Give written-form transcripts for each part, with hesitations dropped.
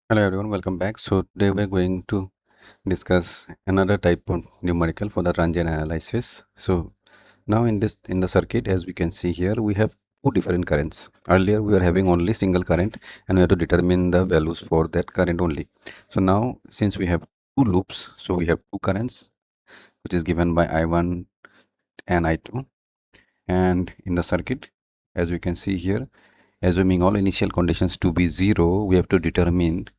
Hello everyone, welcome back. So today we're going to discuss another type of numerical for the transient analysis. So now in the circuit, as we can see here, we have two different currents. Earlier we were having only single current and we have to determine the values for that current only. So now since we have two loops, so we have two currents which is given by I1 and I2, and in the circuit, as we can see here, assuming all initial conditions to be zero, we have to determine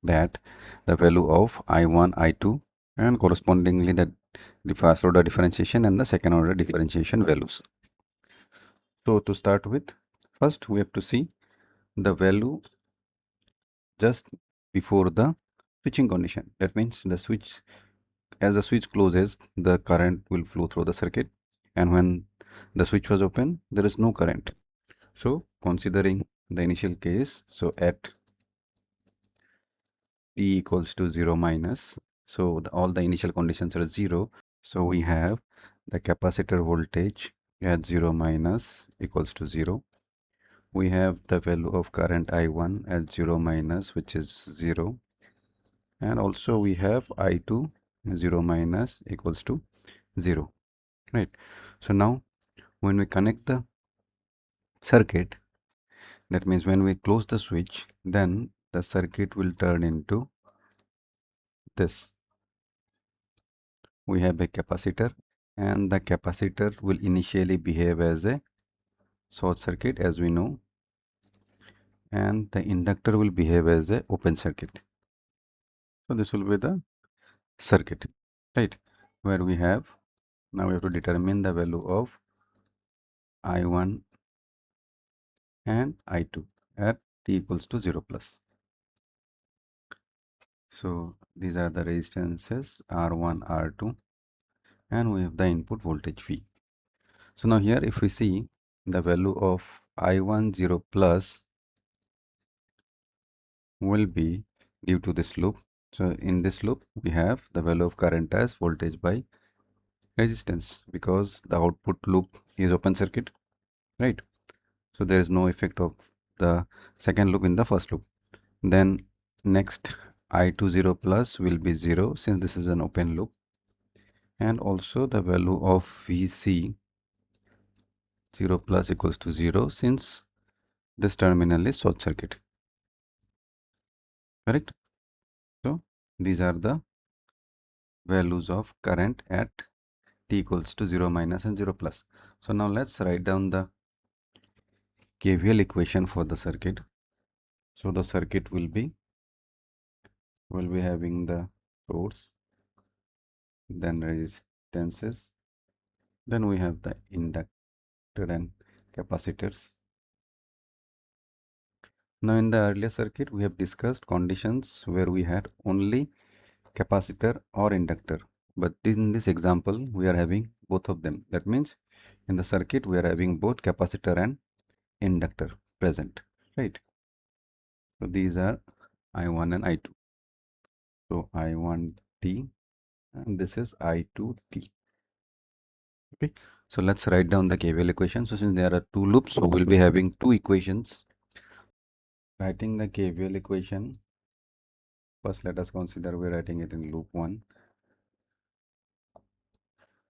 that the value of I1, I2, and correspondingly the first order differentiation and the second order differentiation values. So to start with, first we have to see the value just before the switching condition. That means as the switch closes, the current will flow through the circuit, and when the switch was open, there is no current. So considering the initial case, so at t equals to 0 minus, so all the initial conditions are 0. So we have the capacitor voltage at 0 minus equals to 0. We have the value of current I1 at 0 minus, which is 0. And also we have I2 0 minus equals to 0. Right. So now when we connect the circuit, that means when we close the switch, then the circuit will turn into this. We have a capacitor, and the capacitor will initially behave as a short circuit, as we know, and the inductor will behave as a open circuit. So this will be the circuit, right? Where we have, now we have to determine the value of I1 and I2 at t equals to 0 plus. So these are the resistances R1, R2, and we have the input voltage V. So now here if we see the value of I1 0 plus will be due to this loop. So in this loop we have the value of current as voltage by resistance, because the output loop is open circuit, right? So there is no effect of the second loop in the first loop. Then next I20 plus will be 0 since this is an open loop, and also the value of VC 0 plus equals to 0 since this terminal is short circuit, correct? So these are the values of current at t equals to 0 minus and 0 plus. So now let's write down the KVL equation for the circuit. So the circuit will be having the source, then resistances, then we have the inductor and capacitors. Now in the earlier circuit we have discussed conditions where we had only capacitor or inductor, but in this example we are having both of them. That means in the circuit we are having both capacitor and inductor present, right? So these are I1 and I2. So I1t and this is I2t. Okay, so let's write down the KVL equation. So since there are two loops, so we'll be having two equations. Writing the KVL equation, first let us consider we're writing it in loop 1.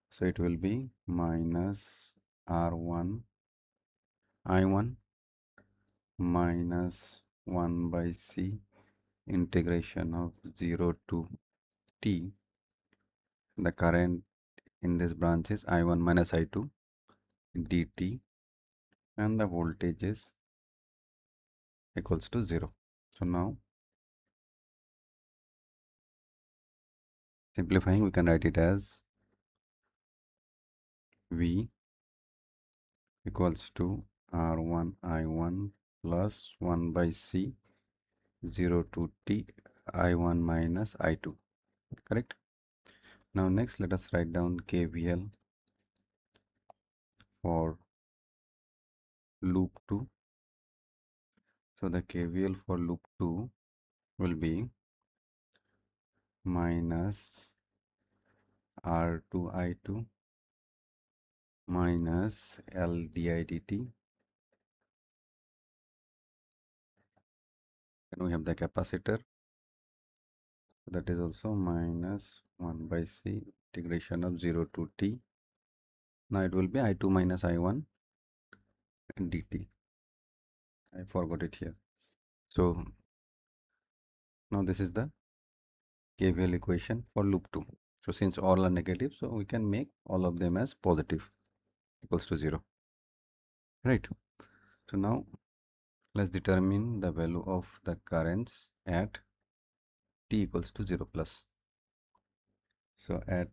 So it will be minus R1 I1 minus 1 by C integration of 0 to T. The current in this branch is I1 minus I2 dt, and the voltage is equals to 0. So now simplifying, we can write it as V equals to R1 I1 plus 1 by C 0 to T I1 minus I2, correct? Now next let us write down KVL for loop 2. So the KVL for loop 2 will be minus R2 I2 minus L di dt. And we have the capacitor That is also minus 1 by c integration of 0 to t. Now it will be I2 minus I1 dt. I forgot it here. So now this is the KVL equation for loop 2. So since all are negative, so we can make all of them as positive equals to 0. Right. So now let's determine the value of the currents at t equals to 0 plus. So at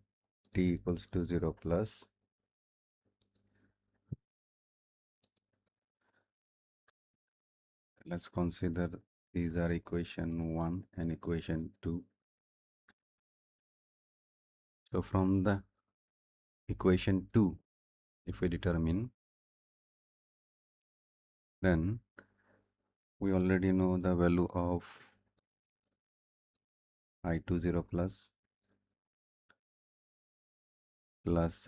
t equals to 0 plus, let's consider these are equation 1 and equation 2. So from the equation 2, if we determine, then we already know the value of I2 0 plus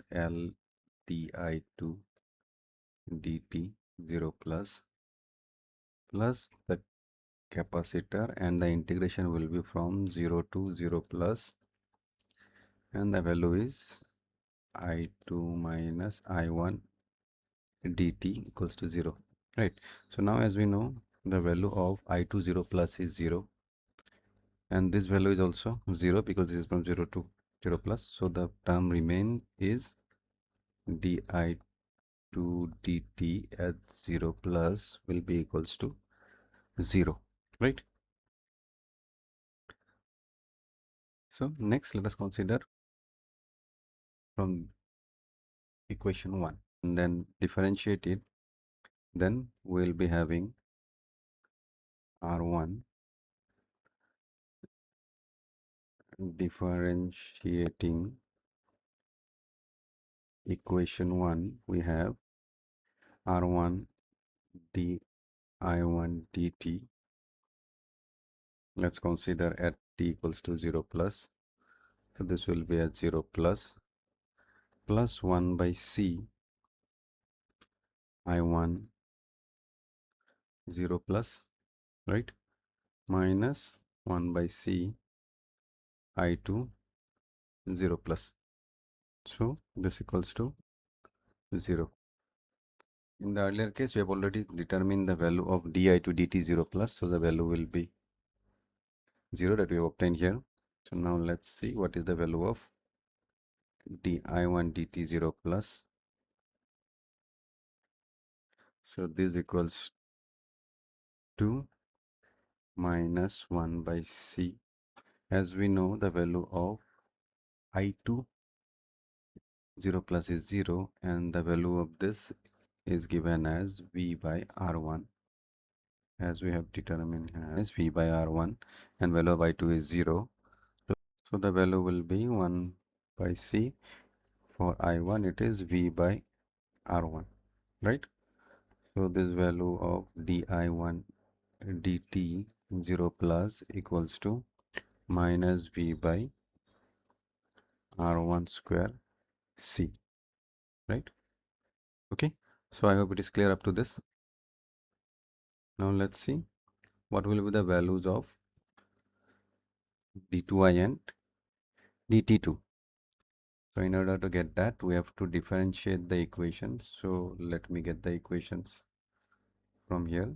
L di2 dt 0 plus the capacitor, and the integration will be from 0 to 0 plus, and the value is I2 minus I1 dt equals to 0. Right. So now as we know, the value of I2 0 plus is 0, and this value is also 0 because this is from 0 to 0 plus. So the term remain is di2 dt at 0 plus will be equals to 0. Right. So next let us consider from equation 1 and then differentiate it. Then we'll be having R1 differentiating equation 1, we have R1 di1 dt. Let's consider at t equals to 0 plus. So this will be at 0 plus 1 by c I1 0 plus, right, minus 1 by c I2 0 plus. So this equals to 0. In the earlier case, we have already determined the value of di to dt 0 plus. So the value will be 0 that we have obtained here. So now let's see what is the value of di1 dt 0 plus. So this equals to minus 1 by c. As we know, the value of I2 0 plus is 0, and the value of this is given as V by R1, as we have determined as V by R1, and value of I2 is 0. So the value will be 1 by C. For I1 it is V by R1, right? So this value of di1 dt 0 plus equals to minus V by R1 square C, right? Okay, so I hope it is clear up to this. Now let's see what will be the values of d2i and dt2. So in order to get that, we have to differentiate the equations. So let me get the equations from here.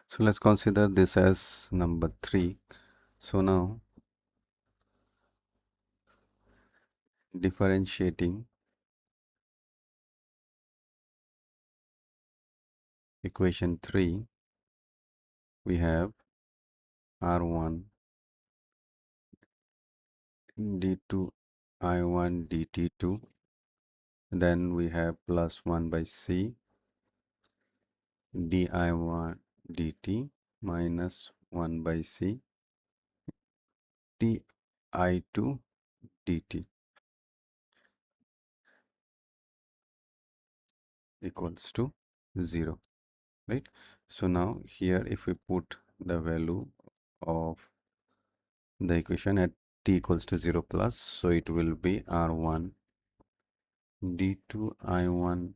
So let's consider this as number 3. So now differentiating equation 3, we have R1 d2 I1 dt2, then we have plus 1 by c di1 dt minus 1 by c di2 dt equals to 0, right? So now here if we put the value of the equation at t equals to 0 plus, so it will be R1 d2 I1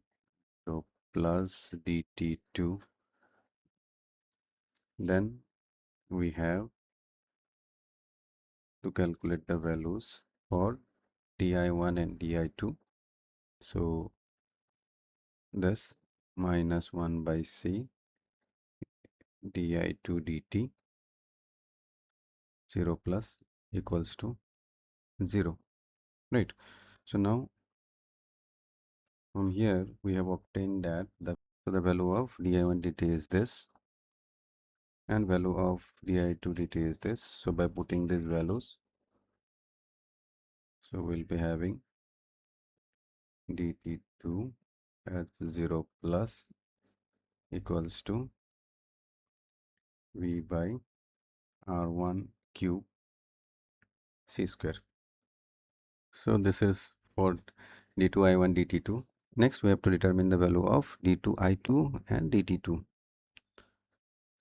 plus dt2, then we have to calculate the values for di1 and di2. So this minus 1 by c di2 dt 0 plus equals to 0, right? So now from here we have obtained that the value of di1 dt is this and value of di2 dt is this. So by putting these values, so we'll be having dt2 at 0 plus equals to v by r1 cube c square. So this is for d2i1 dt2. Next we have to determine the value of d2i2 and dt2.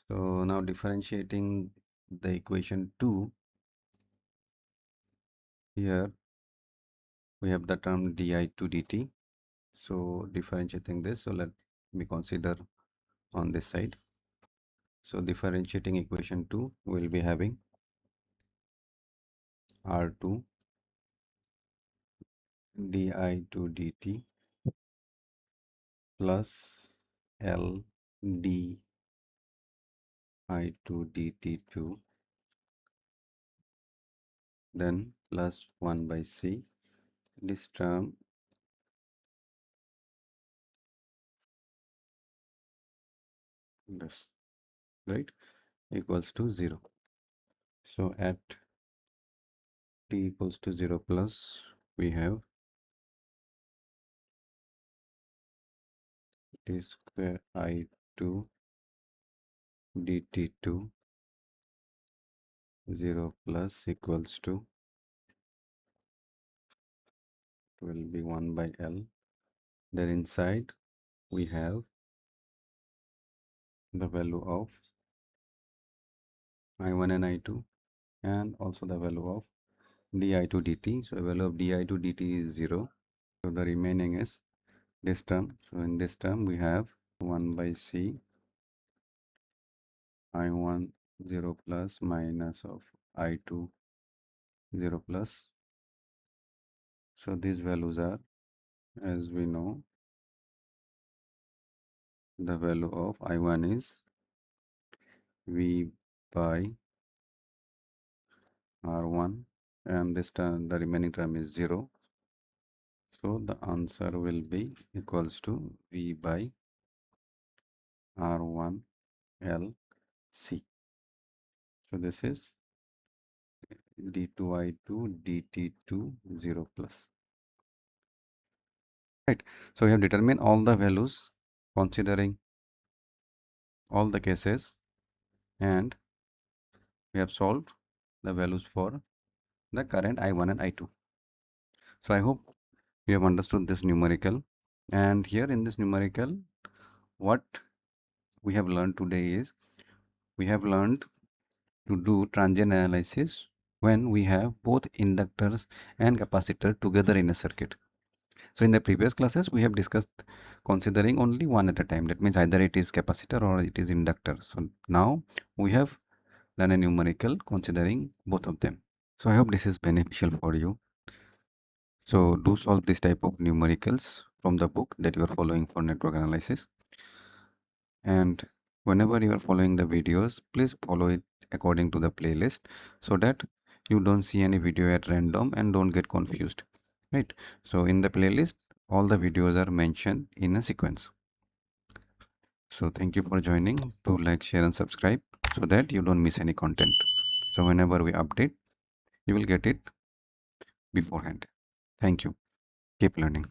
So now differentiating the equation 2, here we have the term di2 dt. So differentiating this, so let me consider on this side. So differentiating equation 2 will be having r2 di2 dt plus l di2 dt2 then plus 1 by c. This term this, right, equals to 0. So at t equals to 0 plus we have t square i2 dt2 0 plus equals to, it will be 1 by l. Then inside we have the value of I1 and I2 and also the value of di2 dt. So the value of di2 dt is 0. So the remaining is this term. So in this term we have 1 by c I1 0 plus minus of I2 0 plus. So these values are, as we know, the value of I1 is V by R1 and this term, the remaining term is 0. So the answer will be equals to V by R1 L C. So this is d2i2 dt2 0 plus. Right. So we have determined all the values considering all the cases and we have solved the values for the current I1 and I2. So I hope you have understood this numerical, and here in this numerical what we have learned today is we have learned to do transient analysis when we have both inductors and capacitor together in a circuit. So in the previous classes we have discussed considering only one at a time, that means either it is capacitor or it is inductor. So now we have done a numerical considering both of them. So I hope this is beneficial for you. So do solve this type of numericals from the book that you are following for network analysis. And whenever you are following the videos, please follow it according to the playlist so that you don't see any video at random and don't get confused, right? So in the playlist, all the videos are mentioned in a sequence. So thank you for joining. To like, share and subscribe so that you don't miss any content. So whenever we update, you will get it beforehand. Thank you. Keep learning.